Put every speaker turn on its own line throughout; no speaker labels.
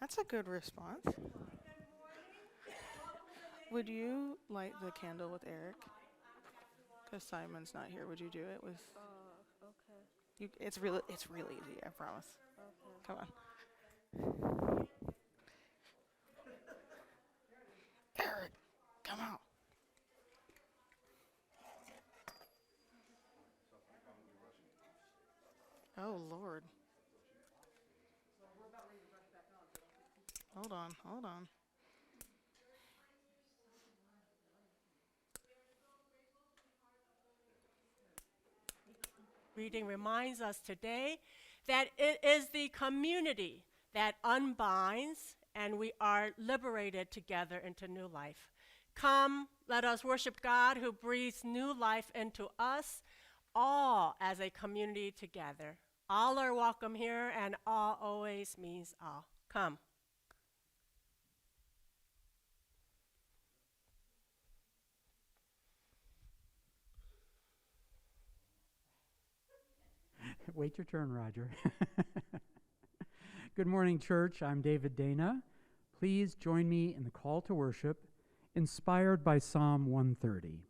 That's a good response. Would you light the candle with Eric? Because Simon's not here. Would you do it with?
Okay.
It's really easy. I promise.
Okay.
Come on, Eric. Come out. Oh Lord. Hold on.
Reading reminds us today that it is the community that unbinds and we are liberated together into new life. Come, let us worship God who breathes new life into us, all as a community together. All are welcome here, and all always means all. Come.
Wait your turn, Roger. Good morning, church. I'm David Dana. Please join me in the call to worship, inspired by Psalm 130.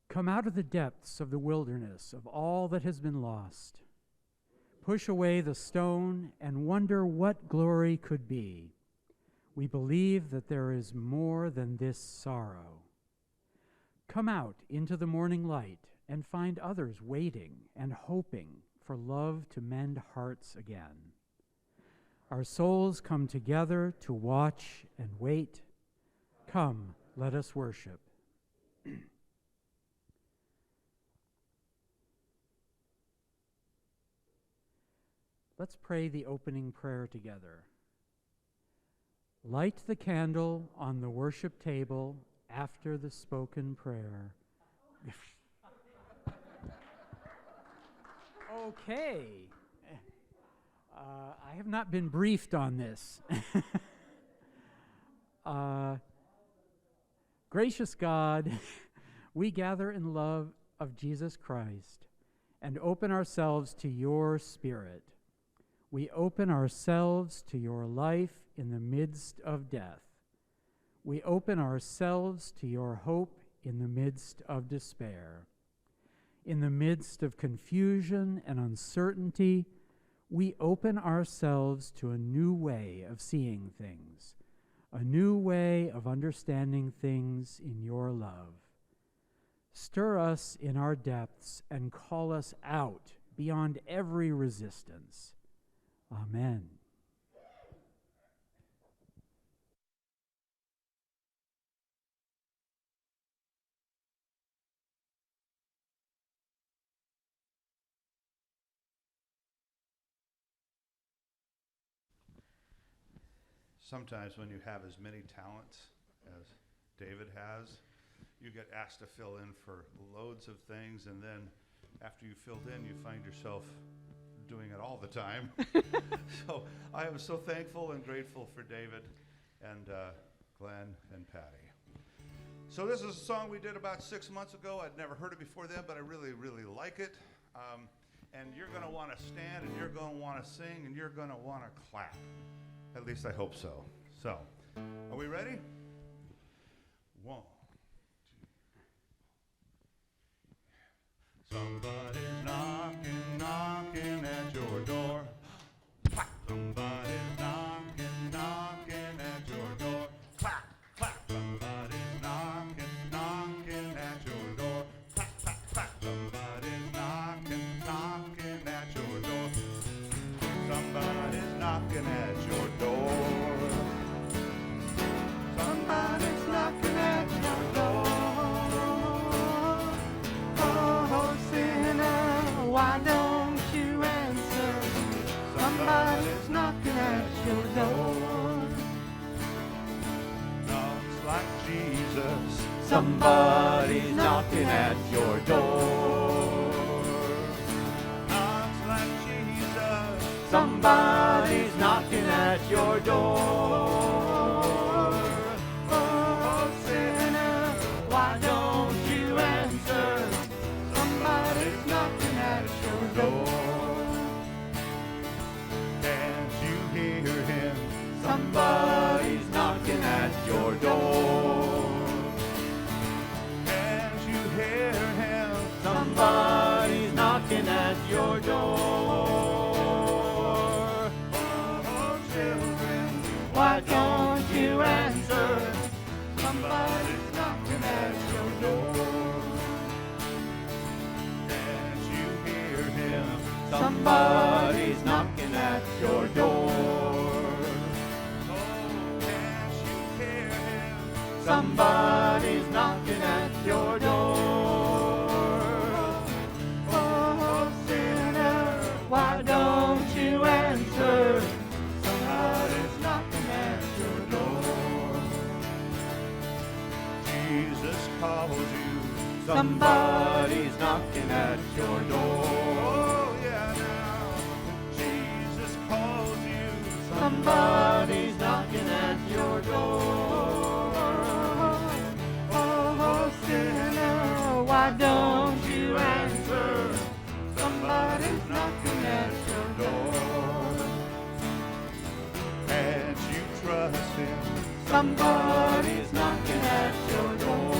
Come out of the depths of the wilderness of all that has been lost. Push away the stone and wonder what glory could be. We believe that there is more than this sorrow. Come out into the morning light and find others waiting and hoping for love to mend hearts again. Our souls come together to watch and wait. Come, let us worship. Let's pray the opening prayer together. Light the candle on the worship table after the spoken prayer. Okay. I have not been briefed on this. Gracious God, we gather in love of Jesus Christ and open ourselves to your Spirit. We open ourselves to your life in the midst of death. We open ourselves to your hope in the midst of despair. In the midst of confusion and uncertainty, we open ourselves to a new way of seeing things, a new way of understanding things in your love. Stir us in our depths and call us out beyond every resistance. Amen.
Sometimes when you have as many talents as David has, you get asked to fill in for loads of things, and then after you filled in, you find yourself doing it all the time. So I am so thankful and grateful for David and Glen and Patty. So this is a song we did about 6 months ago. I'd never heard it before then, but I really, really like it. And you're going to want to stand, and you're going to want to sing, and you're going to want to clap. At least I hope so. So, are we ready? 1, 2. Somebody's knocking at your door. Somebody's knocking at your door. Clap, clap. Somebody's knocking at your door. Clap, clap, clap. Somebody's knocking at your door. Somebody's knocking at your door. Somebody's knocking at your door. Oh, sinner, why don't you answer? Somebody's knocking at your door. Knocks like Jesus. Somebody's knocking at your door. Knocks like Jesus. Somebody's knocking at your door. Oh, sinner, why don't you answer? Somebody's knocking at your door. Can't you hear him?
Somebody's knocking at your door. Oh, children, why don't you answer? Somebody's knocking at your door. Can't you hear him? Somebody's knocking at your door. Oh, can't you hear him? Somebody's knocking at your door. Oh, sinner, why don't you answer? Somebody's knocking at your door. Jesus calls you. Somebody's knocking at your door. Oh, yeah, now. Jesus calls you. Somebody's knocking at your door. Oh, sinner, why don't you answer? Somebody's knocking at your door. Can't you trust him? Somebody's knocking at your door.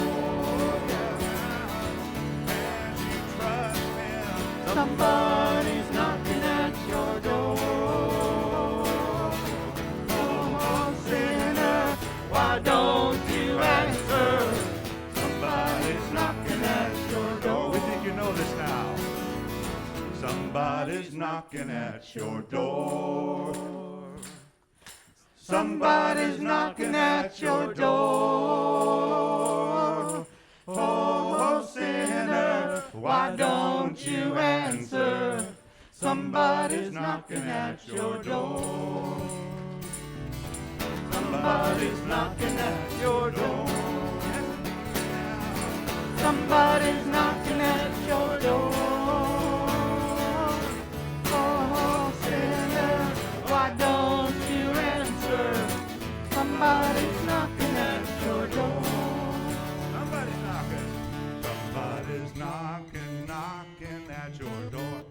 Can't you trust him? Somebody's knocking at your door. Oh, sinner, why don't you answer? Somebody's knocking at your door. We think you know this now. Somebody's knocking at your door. Somebody's knocking at your door. Oh, sinner, why don't you answer? Somebody's knocking at your door. Somebody's knocking at your door. Somebody's knocking at your door. Oh, sinner, why don't you answer? Somebody's knocking at your door. Somebody's knocking. Somebody's knocking, knocking at your door.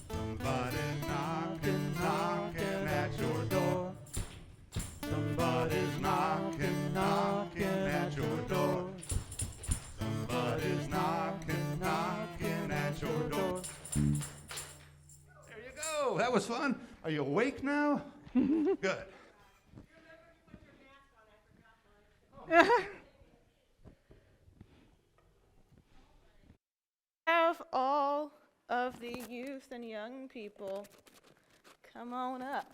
Somebody's knocking, knocking at your door. Somebody's knocking, knocking at your door. Somebody's knocking, knocking at your door. There you go. That was fun. Are you awake now? Good.
Have all of the youth and young people come on up.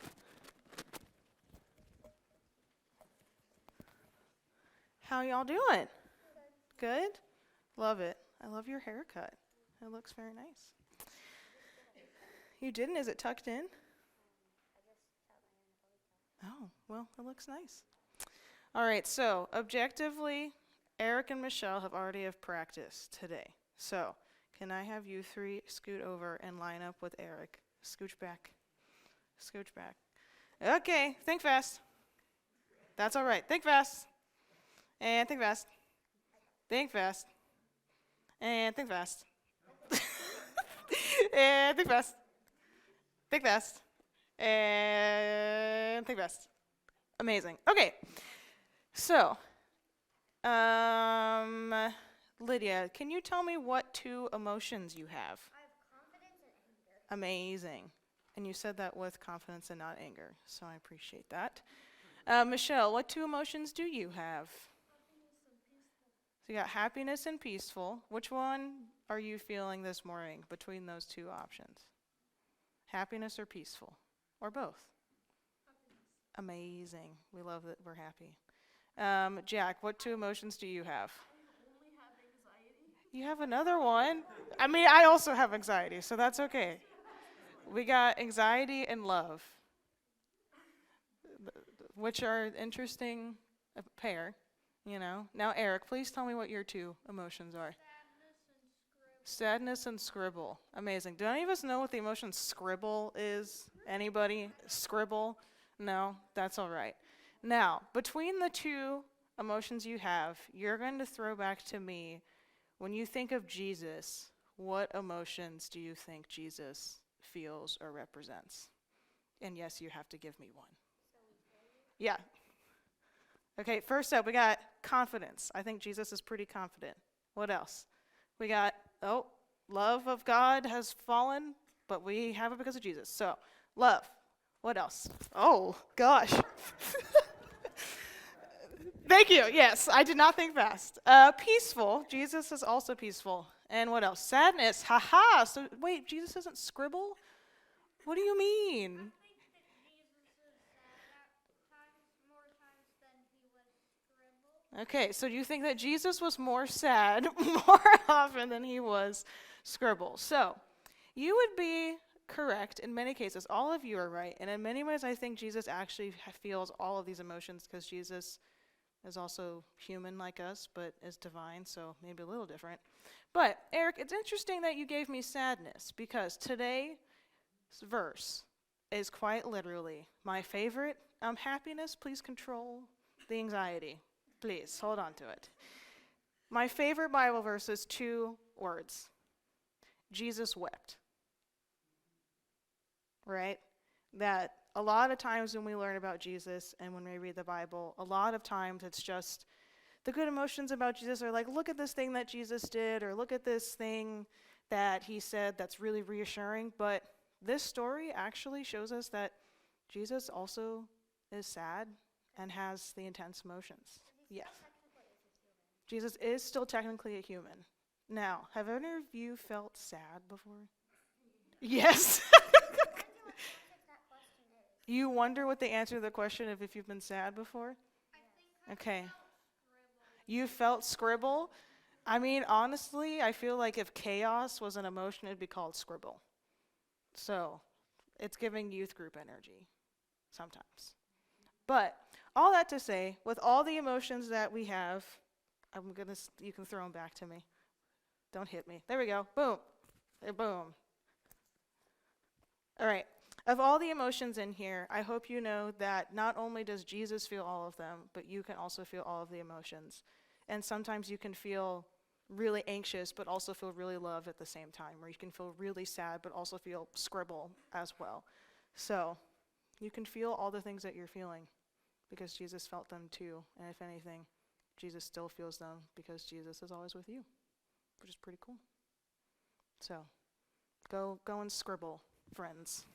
How y'all doing? Good? Love it. I love your haircut. It looks very nice. You didn't? Is it tucked in? Oh, well, it looks nice. All right, so objectively, Eric and Michelle have already practiced today. So, can I have you three scoot over and line up with Eric? Scooch back. Scooch back. Okay, think fast. That's all right. Think fast. And think fast. Think fast. And think fast. And think fast. Think fast. And think fast. Amazing. Okay. So, Lydia, can you tell me what two emotions you have?
I have confidence and anger.
Amazing. And you said that with confidence and not anger, so I appreciate that. Michelle, what two emotions do you have? So you got happiness and peaceful. Which one are you feeling this morning between those two options? Happiness or peaceful? Or both? Happiness. Amazing. We love that we're happy. Jack, what two emotions do you have?
I only have anxiety.
You have another one? I mean, I also have anxiety, so that's okay. We got anxiety and love, which are an interesting pair, you know. Now, Eric, please tell me what your two emotions are. Sadness and scribble. Amazing. Do any of us know what the emotion scribble is? Anybody? Scribble? No? That's all right. Now, between the two emotions you have, you're going to throw back to me, when you think of Jesus, what emotions do you think Jesus feels or represents? And yes, you have to give me one. Yeah. Okay, first up, we got confidence. I think Jesus is pretty confident. What else? We got Oh, love of God has fallen, but we have it because of Jesus. So, love. What else? Oh, gosh. Thank you. Yes, I did not think fast. Peaceful. Jesus is also peaceful. And what else? Sadness. Ha. So, wait, Jesus doesn't scribble? What do you mean? Okay, so you think that Jesus was more sad more often than he was scribble. So, you would be correct in many cases. All of you are right. And in many ways, I think Jesus actually feels all of these emotions because Jesus is also human like us, but is divine, so maybe a little different. But, Eric, it's interesting that you gave me sadness because today's verse is quite literally my favorite. Happiness, please control the anxiety. Please, hold on to it. My favorite Bible verse is 2 words. Jesus wept. Right? That a lot of times when we learn about Jesus and when we read the Bible, a lot of times it's just the good emotions about Jesus are like, look at this thing that Jesus did, or look at this thing that he said that's really reassuring. But this story actually shows us that Jesus also is sad and has the intense emotions. Yes. Jesus is still technically a human. Now, have any of you felt sad before? Yes. You wonder what the answer to the question of if you've been sad before? Okay. You felt scribble? I mean, honestly, I feel like if chaos was an emotion, it'd be called scribble. So, it's giving youth group energy sometimes. But all that to say, with all the emotions that we have, you can throw them back to me. Don't hit me. There we go. Boom. Boom. All right. Of all the emotions in here, I hope you know that not only does Jesus feel all of them, but you can also feel all of the emotions. And sometimes you can feel really anxious, but also feel really loved at the same time. Or you can feel really sad, but also feel scribble as well. So you can feel all the things that you're feeling because Jesus felt them too. And if anything, Jesus still feels them because Jesus is always with you, which is pretty cool. So go and scribble, friends.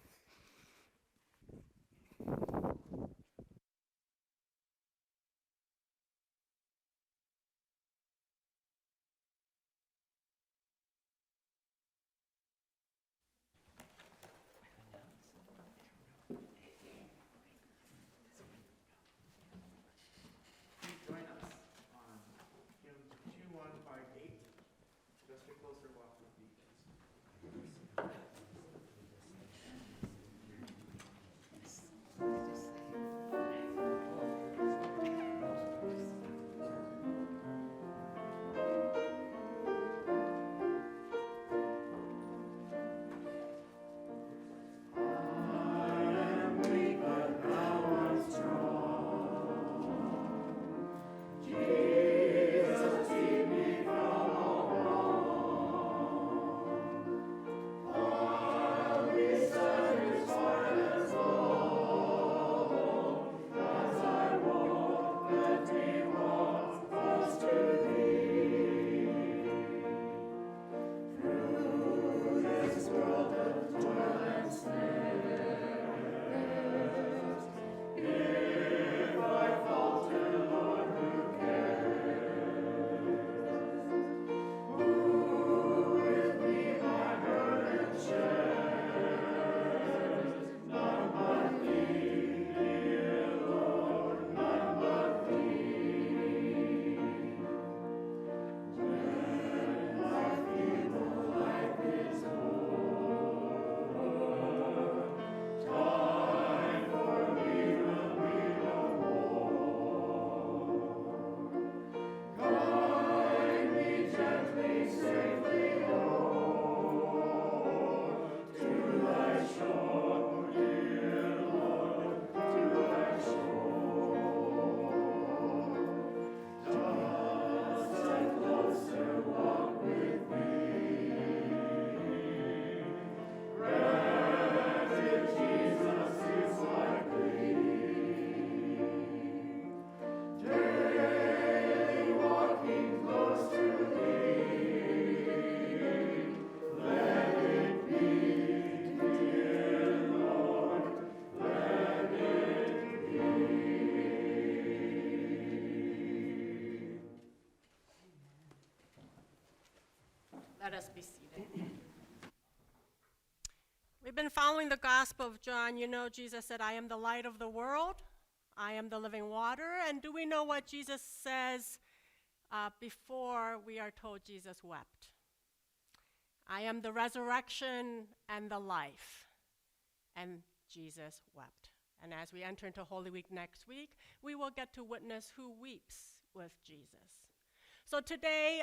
Join us on hymn 2158, Just a Closer Walk with Jesus.
us be seated. We've been following the Gospel of John. You know, Jesus said, I am the light of the world. I am the living water. And do we know what Jesus says before we are told Jesus wept? I am the resurrection and the life. And Jesus wept. And as we enter into Holy Week next week, we will get to witness who weeps with Jesus. So today,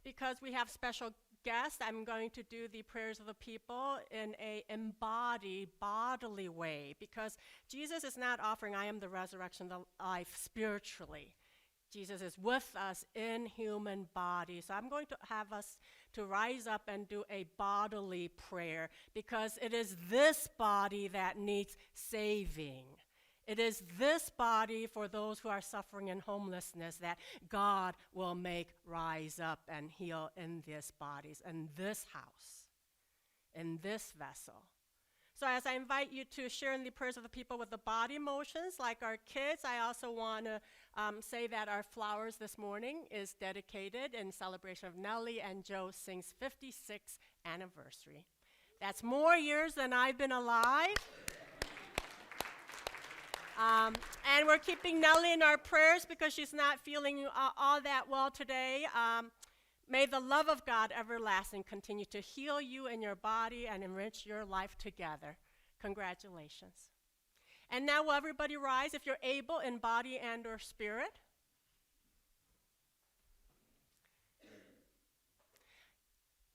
because we have special guests, I'm going to do the prayers of the people in a embodied, bodily way, because Jesus is not offering, I am the resurrection, the life spiritually. Jesus is with us in human body. So I'm going to have us to rise up and do a bodily prayer, because it is this body that needs saving. It is this body for those who are suffering in homelessness that God will make rise up and heal in these bodies, in this house, in this vessel. So as I invite you to share in the prayers of the people with the body motions, like our kids, I also want to say that our flowers this morning is dedicated in celebration of Nelly and Joe Singh's 56th anniversary. That's more years than I've been alive. And we're keeping Nelly in our prayers because she's not feeling all that well today. May the love of God everlasting continue to heal you in your body and enrich your life together. Congratulations. And now will everybody rise if you're able in body and or spirit?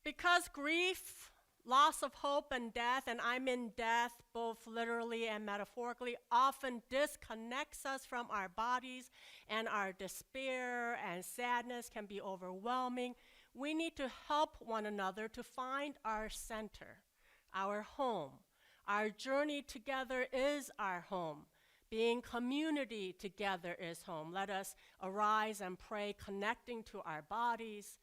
Because grief, loss of hope, and death, and I'm in death both literally and metaphorically, often disconnects us from our bodies, and our despair and sadness can be overwhelming. We need to help one another to find our center, our home. Our journey together is our home. Being community together is home. Let us arise and pray, connecting to our bodies.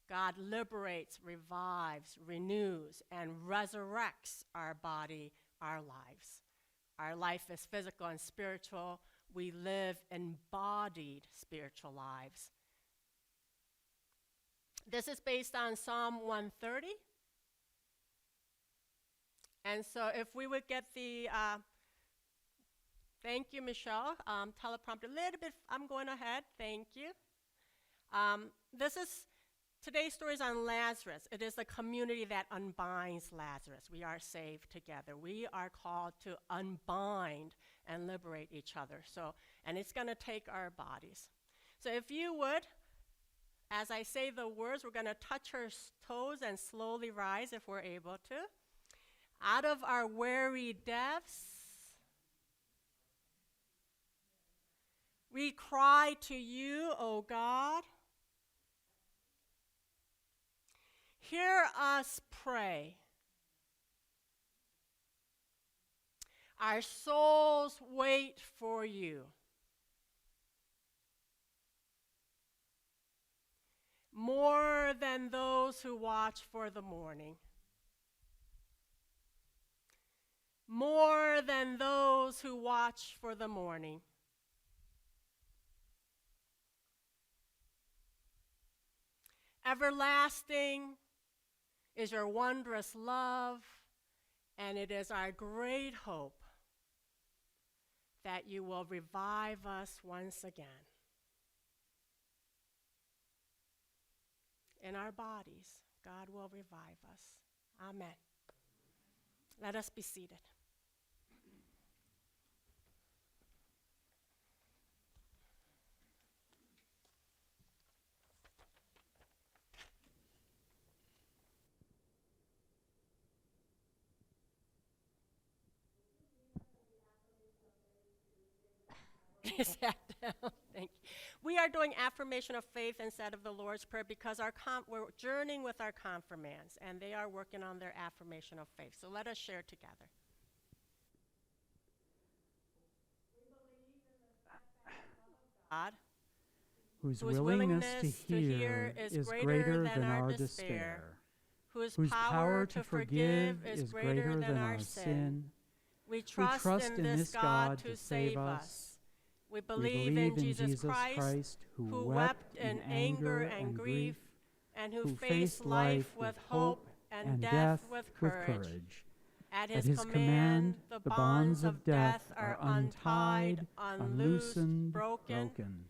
God liberates, revives, renews, and resurrects our body, our lives. Our life is physical and spiritual. We live embodied spiritual lives. This is based on Psalm 130. And so if we would get the, thank you, Michelle, teleprompter, a little bit, I'm going ahead, thank you. Today's story is on Lazarus. It is the community that unbinds Lazarus. We are saved together. We are called to unbind and liberate each other. And it's going to take our bodies. So if you would, as I say the words, we're going to touch our toes and slowly rise if we're able to. Out of our weary depths, we cry to you, O God. Hear us pray. Our souls wait for you. More than those who watch for the morning. More than those who watch for the morning. Everlasting is your wondrous love, and it is our great hope that you will revive us once again in our bodies. God will revive us. Amen. Let us be seated. Sat down. Thank you. We are doing affirmation of faith instead of the Lord's Prayer because we're journeying with our confirmands, and they are working on their affirmation of faith. So let us share together. God,
whose willingness to hear is greater than our despair, whose power to forgive is greater than our sin.
We trust in this God to save us. We believe in Jesus Christ, who wept in anger and grief and who face life with hope and death with courage. At his command, the bonds of death are untied, unloosened, broken.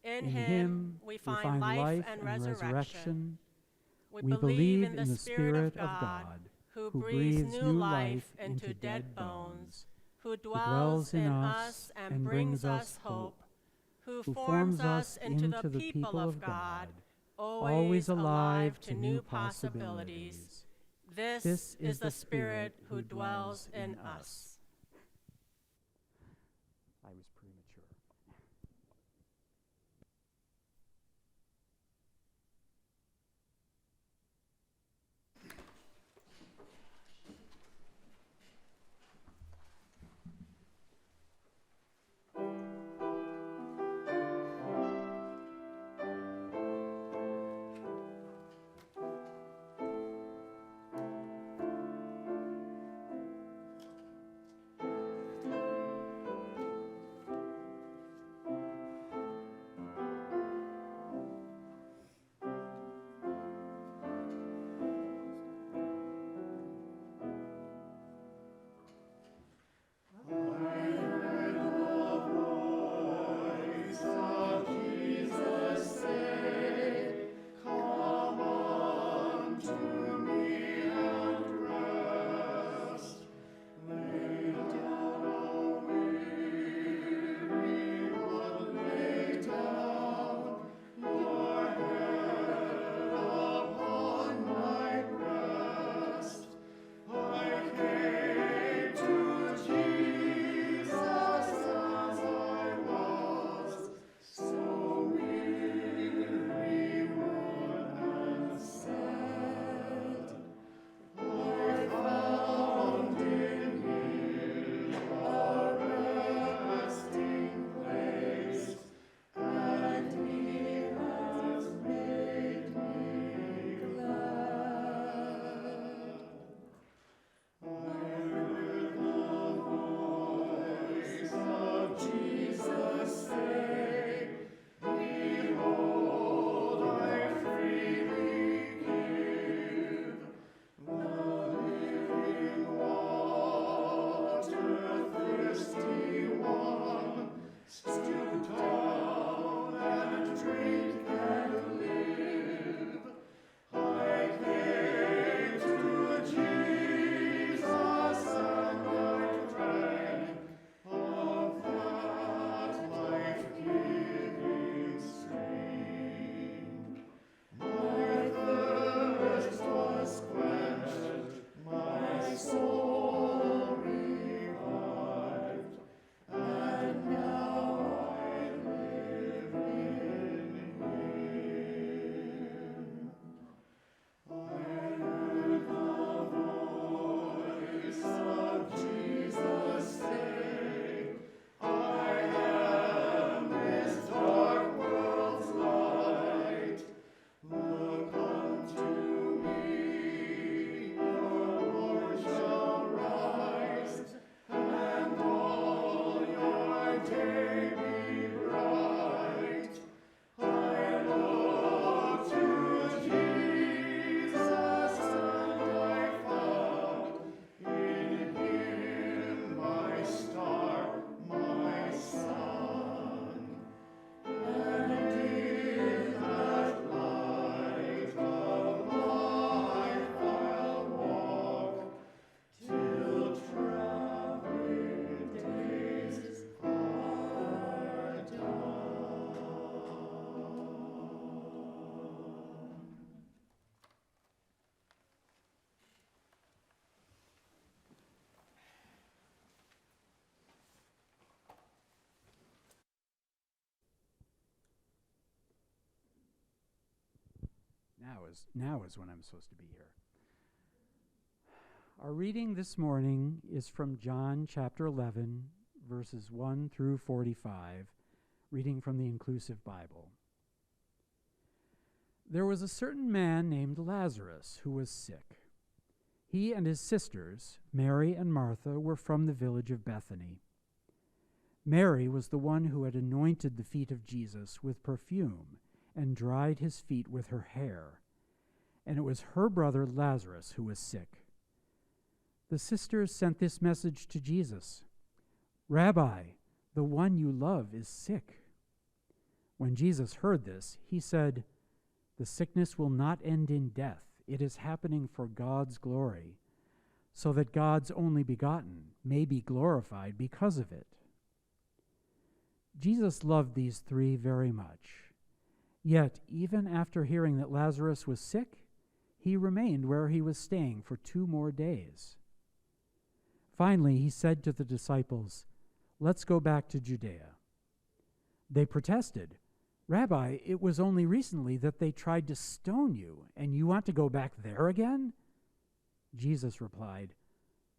In him we find life and resurrection. We believe in the Spirit of God, who breathes new life into dead bones, who dwells in us and brings us hope, who forms us into the people of God, always alive to new possibilities. This is the Spirit who dwells in us.
I was premature. Now is when I'm supposed to be here. Our reading this morning is from John chapter 11, verses 1 through 45, reading from the Inclusive Bible. There was a certain man named Lazarus who was sick. He and his sisters, Mary and Martha, were from the village of Bethany. Mary was the one who had anointed the feet of Jesus with perfume and dried his feet with her hair, and it was her brother Lazarus who was sick. The sisters sent this message to Jesus: "Rabbi, the one you love is sick." When Jesus heard this, he said, "The sickness will not end in death. It is happening for God's glory, so that God's only begotten may be glorified because of it." Jesus loved these three very much. Yet, even after hearing that Lazarus was sick, he remained where he was staying for 2 more days. Finally, he said to the disciples, "Let's go back to Judea." They protested, "Rabbi, it was only recently that they tried to stone you, and you want to go back there again?" Jesus replied,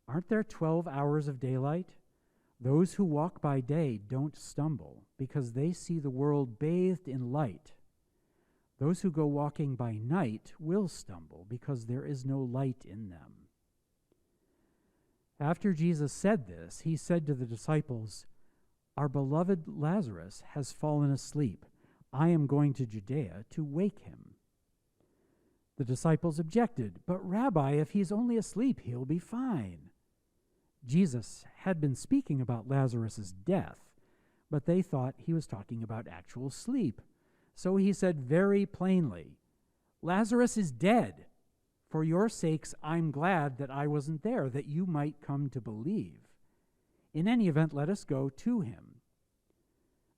"Aren't there 12 hours of daylight? Those who walk by day don't stumble, because they see the world bathed in light. Those who go walking by night will stumble, because there is no light in them." After Jesus said this, he said to the disciples, "Our beloved Lazarus has fallen asleep. I am going to Judea to wake him." The disciples objected, "But Rabbi, if he's only asleep, he'll be fine." Jesus had been speaking about Lazarus' death, but they thought he was talking about actual sleep. So he said very plainly, "Lazarus is dead. For your sakes, I'm glad that I wasn't there, that you might come to believe. In any event, let us go to him."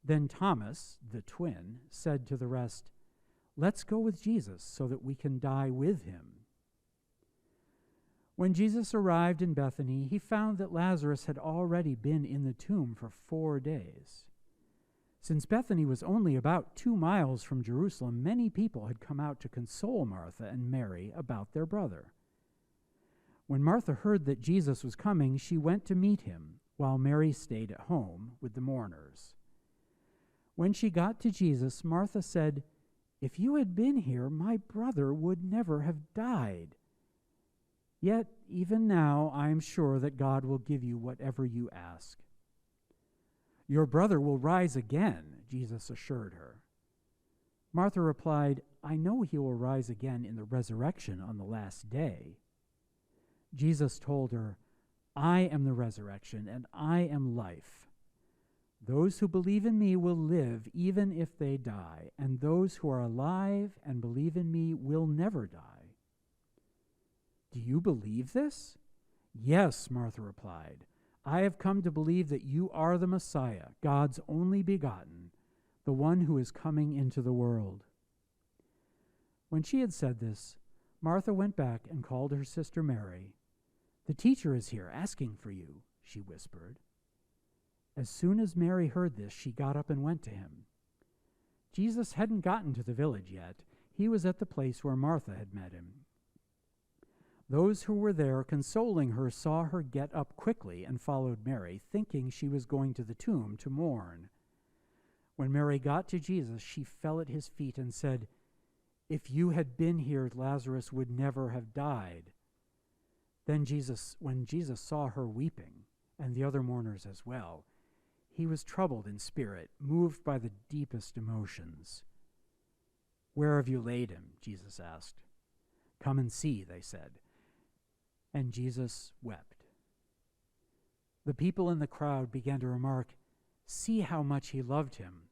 Then Thomas, the twin, said to the rest, "Let's go with Jesus so that we can die with him." When Jesus arrived in Bethany, he found that Lazarus had already been in the tomb for 4 days. Since Bethany was only about 2 miles from Jerusalem, many people had come out to console Martha and Mary about their brother. When Martha heard that Jesus was coming, she went to meet him, while Mary stayed at home with the mourners. When she got to Jesus, Martha said, "If you had been here, my brother would never have died. Yet, even now, I am sure that God will give you whatever you ask." "Your brother will rise again," Jesus assured her. Martha replied, "I know he will rise again in the resurrection on the last day." Jesus told her, "I am the resurrection and I am life. Those who believe in me will live even if they die, and those who are alive and believe in me will never die." "Do you believe this?" "Yes," Martha replied. "I have come to believe that you are the Messiah, God's only begotten, the one who is coming into the world." When she had said this, Martha went back and called her sister Mary. "The teacher is here asking for you," she whispered. As soon as Mary heard this, she got up and went to him. Jesus hadn't gotten to the village yet. He was at the place where Martha had met him. Those who were there consoling her saw her get up quickly and followed Mary, thinking she was going to the tomb to mourn. When Mary got to Jesus, she fell at his feet and said, "If you had been here, Lazarus would never have died." Then when Jesus saw her weeping, and the other mourners as well, he was troubled in spirit, moved by the deepest emotions. "Where have you laid him?" Jesus asked. "Come and see," they said. And Jesus wept. The people in the crowd began to remark, "See how much he loved him."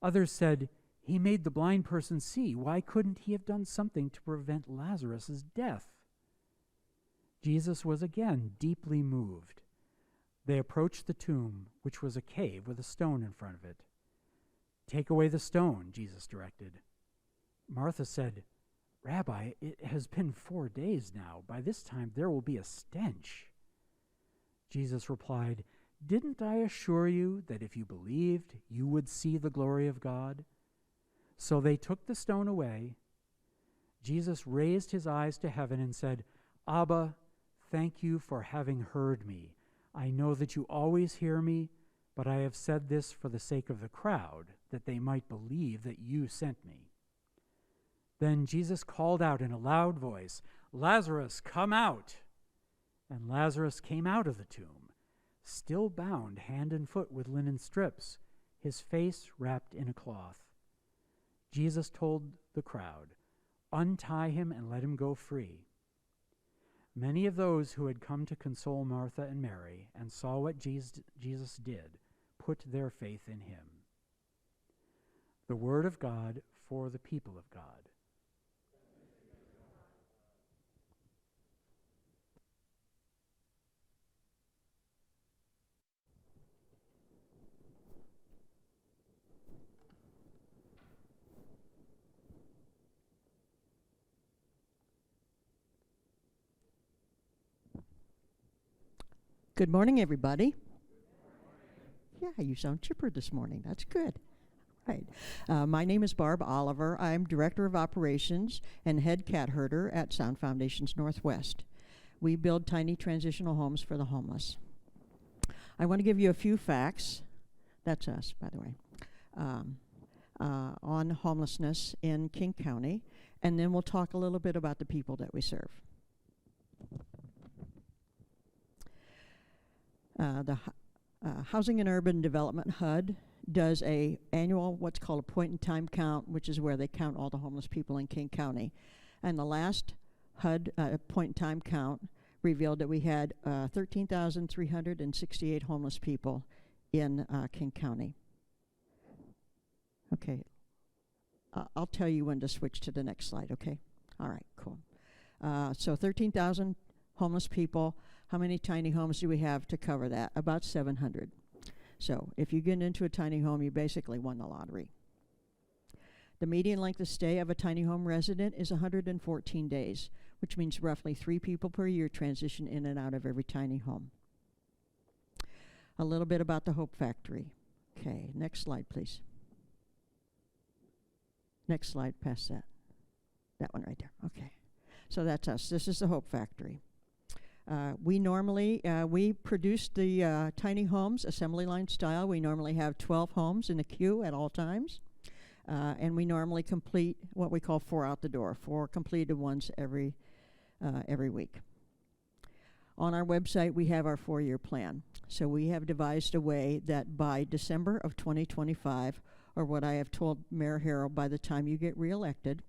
Others said, "He made the blind person see. Why couldn't he have done something to prevent Lazarus' death?" Jesus was again deeply moved. They approached the tomb, which was a cave with a stone in front of it. "Take away the stone," Jesus directed. Martha said, "Rabbi, it has been 4 days now. By this time there will be a stench." Jesus replied, "Didn't I assure you that if you believed, you would see the glory of God?" So they took the stone away. Jesus raised his eyes to heaven and said, "Abba, thank you for having heard me. I know that you always hear me, but I have said this for the sake of the crowd, that they might believe that you sent me." Then Jesus called out in a loud voice, "Lazarus, come out!" And Lazarus came out of the tomb, still bound hand and foot with linen strips, his face wrapped in a cloth. Jesus told the crowd, untie him and let him go free. Many of those who had come to console Martha and Mary and saw what Jesus did put their faith in him. The word of God for the people of God.
Good morning, everybody. Yeah, you sound chipper this morning. That's good. Right. My name is Barb Oliver. I'm Director of Operations and Head Cat Herder at Sound Foundations Northwest. We build tiny transitional homes for the homeless. I want to give you a few facts. That's us, by the way. On homelessness in King County, and then we'll talk a little bit about the people that we serve. The Housing and Urban Development HUD does a annual what's called a point-in-time count, which is where they count all the homeless people in King County. And the last HUD point-in-time count revealed that we had 13,368 homeless people in King County. Okay. I'll tell you when to switch to the next slide, okay? All right, cool. So 13,000 homeless people. How many tiny homes do we have to cover that? About 700. So if you get into a tiny home, you basically won the lottery. The median length of stay of a tiny home resident is 114 days, which means roughly 3 people per year transition in and out of every tiny home. A little bit about the Hope Factory. Okay, next slide, please. Next slide, past that. That one right there, okay. So that's us. This is the Hope Factory. We normally, we produce the tiny homes, assembly line style. We normally have 12 homes in the queue at all times. And we normally complete what we call 4 out the door, 4 completed ones every week. On our website, we have our 4-year plan. So we have devised a way that by December of 2025, or what I have told Mayor Harrell, by the time you get reelected,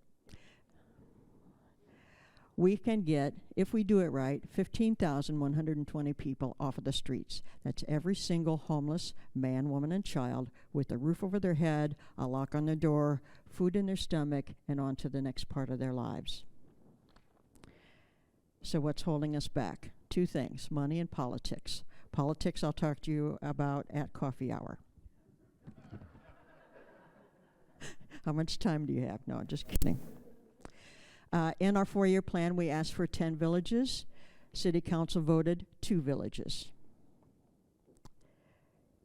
we can get, if we do it right, 15,120 people off of the streets. That's every single homeless man, woman, and child with a roof over their head, a lock on their door, food in their stomach, and on to the next part of their lives. So what's holding us back? 2 things, money and politics. Politics I'll talk to you about at coffee hour. How much time do you have? No, just kidding. In our 4-year plan, we asked for 10 villages. City Council voted 2 villages.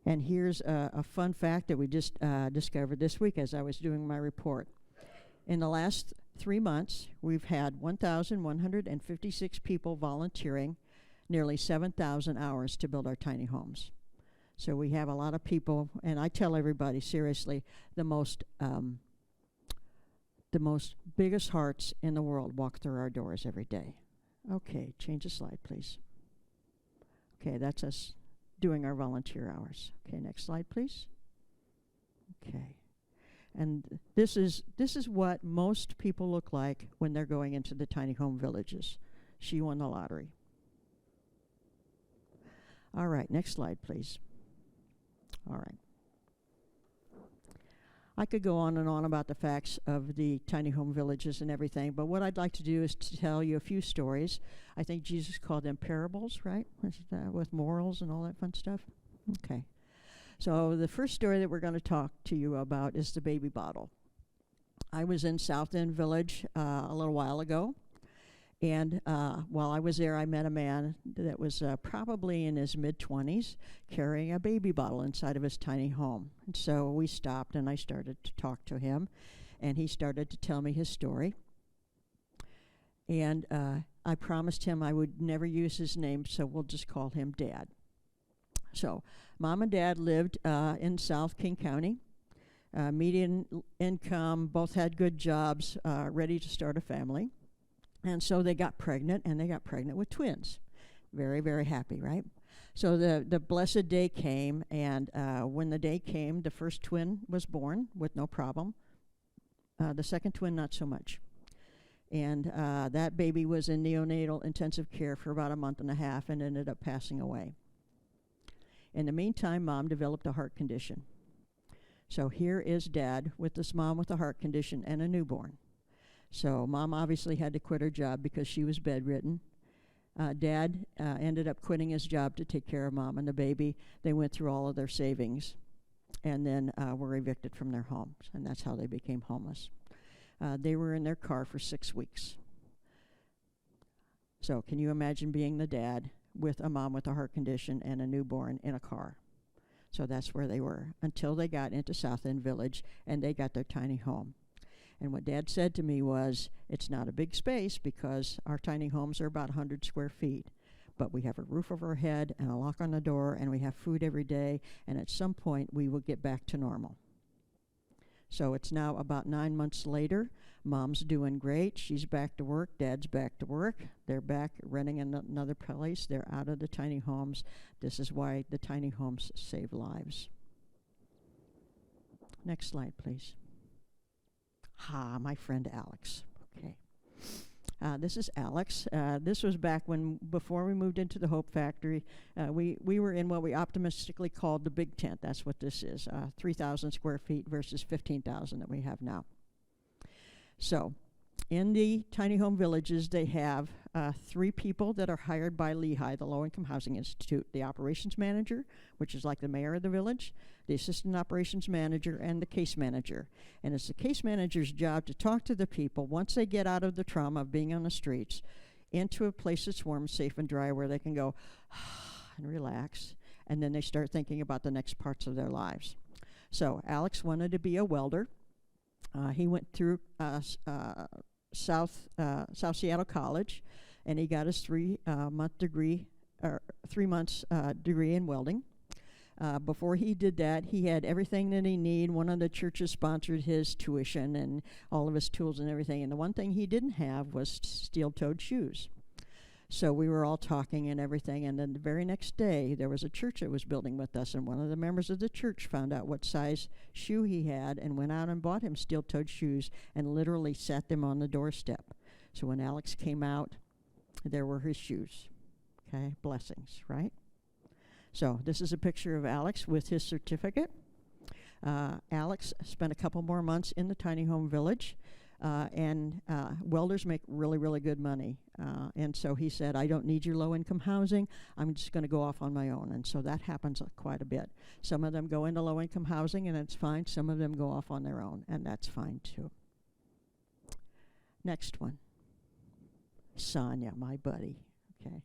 And here's a fun fact that we just discovered this week as I was doing my report. In the last 3 months, we've had 1,156 people volunteering, nearly 7,000 hours to build our tiny homes. So we have a lot of people, and I tell everybody, seriously, the most biggest hearts in the world walk through our doors every day. Okay, change the slide, please. Okay, that's us doing our volunteer hours. Okay, next slide, please. Okay. And this is what most people look like when they're going into the tiny home villages. She won the lottery. All right, next slide, please. All right. I could go on and on about the facts of the tiny home villages and everything, but what I'd like to do is to tell you a few stories. I think Jesus called them parables, right? With morals and all that fun stuff. Okay. So the first story that we're going to talk to you about is the baby bottle. I was in South End Village a little while ago, and while I was there, I met a man that was probably in his mid-20s carrying a baby bottle inside of his tiny home. And so we stopped, and I started to talk to him, and he started to tell me his story. And I promised him I would never use his name, so we'll just call him Dad. So Mom and Dad lived in South King County. Median income, both had good jobs, ready to start a family. And so they got pregnant, and they got pregnant with twins. Very, very happy, right? So the blessed day came, and when the day came, the first twin was born with no problem. The second twin, not so much. And that baby was in neonatal intensive care for about a month and a half and ended up passing away. In the meantime, Mom developed a heart condition. So here is Dad with this mom with a heart condition and a newborn. So Mom obviously had to quit her job because she was bedridden. Dad ended up quitting his job to take care of Mom and the baby. They went through all of their savings and then were evicted from their homes, and that's how they became homeless. They were in their car for 6 weeks. So can you imagine being the dad with a mom with a heart condition and a newborn in a car? So that's where they were until they got into South End Village and they got their tiny home. And what Dad said to me was, it's not a big space because our tiny homes are about 100 square feet, but we have a roof over our head and a lock on the door and we have food every day, and at some point we will get back to normal. So it's now about 9 months later. Mom's doing great. She's back to work. Dad's back to work. They're back renting in another place. They're out of the tiny homes. This is why the tiny homes save lives. Next slide, please. My friend Alex. Okay. This is Alex. This was back before we moved into the Hope Factory. We were in what we optimistically called the big tent. That's what this is, 3,000 square feet versus 15,000 that we have now. So in the tiny home villages, they have 3 people that are hired by Lehigh, the Low Income Housing Institute: the operations manager, which is like the mayor of the village, the assistant operations manager, and the case manager. And it's the case manager's job to talk to the people once they get out of the trauma of being on the streets into a place that's warm, safe, and dry where they can go and relax, and then they start thinking about the next parts of their lives. So Alex wanted to be a welder. He went through South Seattle College, and he got his 3-month degree, or 3 months degree in welding. Before he did that, he had everything that he needed. One of the churches sponsored his tuition and all of his tools and everything. And the one thing he didn't have was steel-toed shoes. So we were all talking and everything. And then the very next day, there was a church that was building with us. And one of the members of the church found out what size shoe he had and went out and bought him steel-toed shoes and literally sat them on the doorstep. So when Alex came out, there were his shoes. Okay, blessings, right? So this is a picture of Alex with his certificate. Alex spent a couple more months in the tiny home village, and welders make really, really good money. And so he said, I don't need your low-income housing. I'm just going to go off on my own. And so that happens quite a bit. Some of them go into low-income housing, and it's fine. Some of them go off on their own, and that's fine too. Next one. Sonia, my buddy. Okay.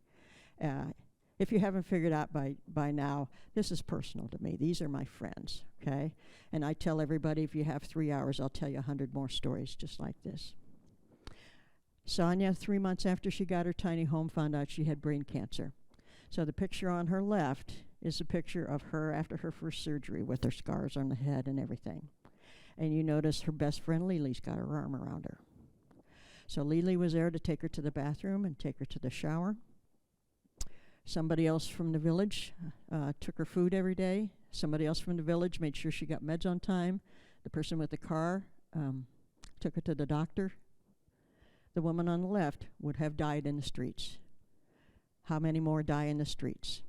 If you haven't figured out by now, this is personal to me. These are my friends, okay? And I tell everybody, if you have 3 hours, I'll tell you 100 more stories just like this. Sonia, 3 months after she got her tiny home, found out she had brain cancer. So the picture on her left is a picture of her after her first surgery with her scars on the head and everything. And you notice her best friend Lily's got her arm around her. So Lily was there to take her to the bathroom and take her to the shower. Somebody else from the village took her food every day. Somebody else from the village made sure she got meds on time. The person with the car took her to the doctor. The woman on the left would have died in the streets. How many more die in the streets?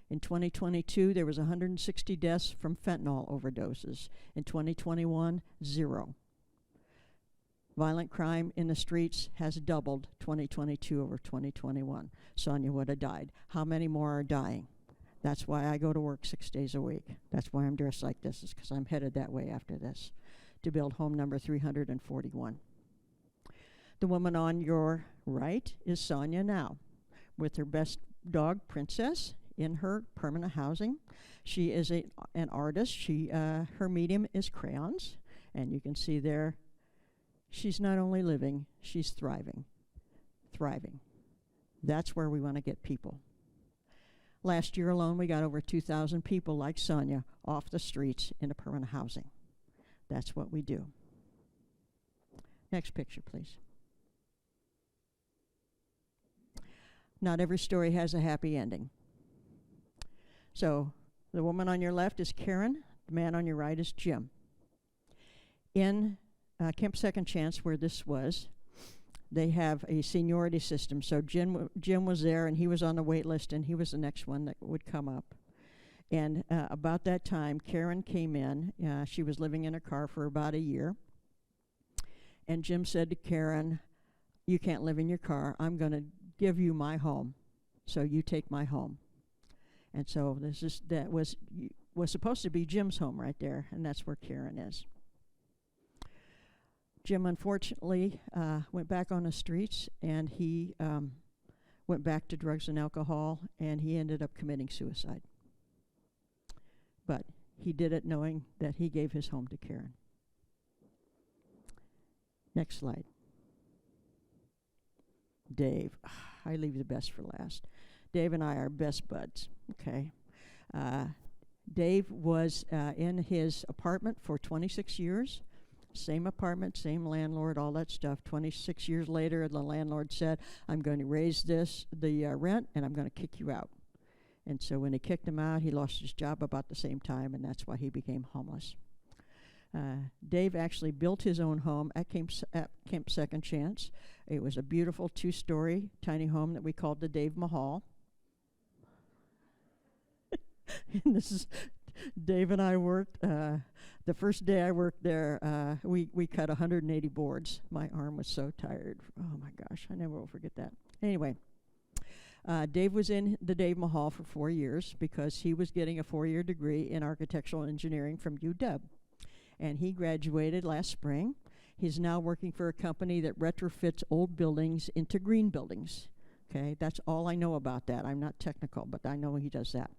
In 2022, there was 160 deaths from fentanyl overdoses. In 2021, 0. Violent crime in the streets has doubled 2022 over 2021. Sonia would have died. How many more are dying? That's why I go to work 6 days a week. That's why I'm dressed like this, is because I'm headed that way after this, to build home number 341. The woman on your right is Sonia now, with her best dog, Princess, in her permanent housing. She is an artist. Her medium is crayons, and you can see there, she's not only living, she's thriving. Thriving. That's where we want to get people. Last year alone, we got over 2,000 people like Sonia off the streets into permanent housing. That's what we do. Next picture, please. Not every story has a happy ending. So the woman on your left is Karen. The man on your right is Jim. In Camp Second Chance, where this was, they have a seniority system. So Jim was there, and he was on the wait list, and he was the next one that would come up. And about that time, Karen came in. She was living in her car for about a year. And Jim said to Karen, "You can't live in your car. I'm going to give you my home, so you take my home." And so that was supposed to be Jim's home right there, and that's where Karen is. Jim, unfortunately, went back on the streets, and he went back to drugs and alcohol, and he ended up committing suicide. But he did it knowing that he gave his home to Karen. Next slide. Dave. I leave the best for last. Dave and I are best buds, okay? Dave was in his apartment for 26 years. Same apartment, same landlord, all that stuff. 26 years later, the landlord said, "I'm going to raise the rent, and I'm going to kick you out." And so when he kicked him out, he lost his job about the same time, and that's why he became homeless. Dave actually built his own home at Camp Second Chance. It was a beautiful 2-story tiny home that we called the Dave Mahal. And this is Dave and I worked. The first day I worked there, we cut 180 boards. My arm was so tired. Oh my gosh, I never will forget that. Anyway, Dave was in the Dave Mahal for 4 years because he was getting a 4-year degree in architectural engineering from UW. And he graduated last spring. He's now working for a company that retrofits old buildings into green buildings. Okay, that's all I know about that. I'm not technical, but I know he does that.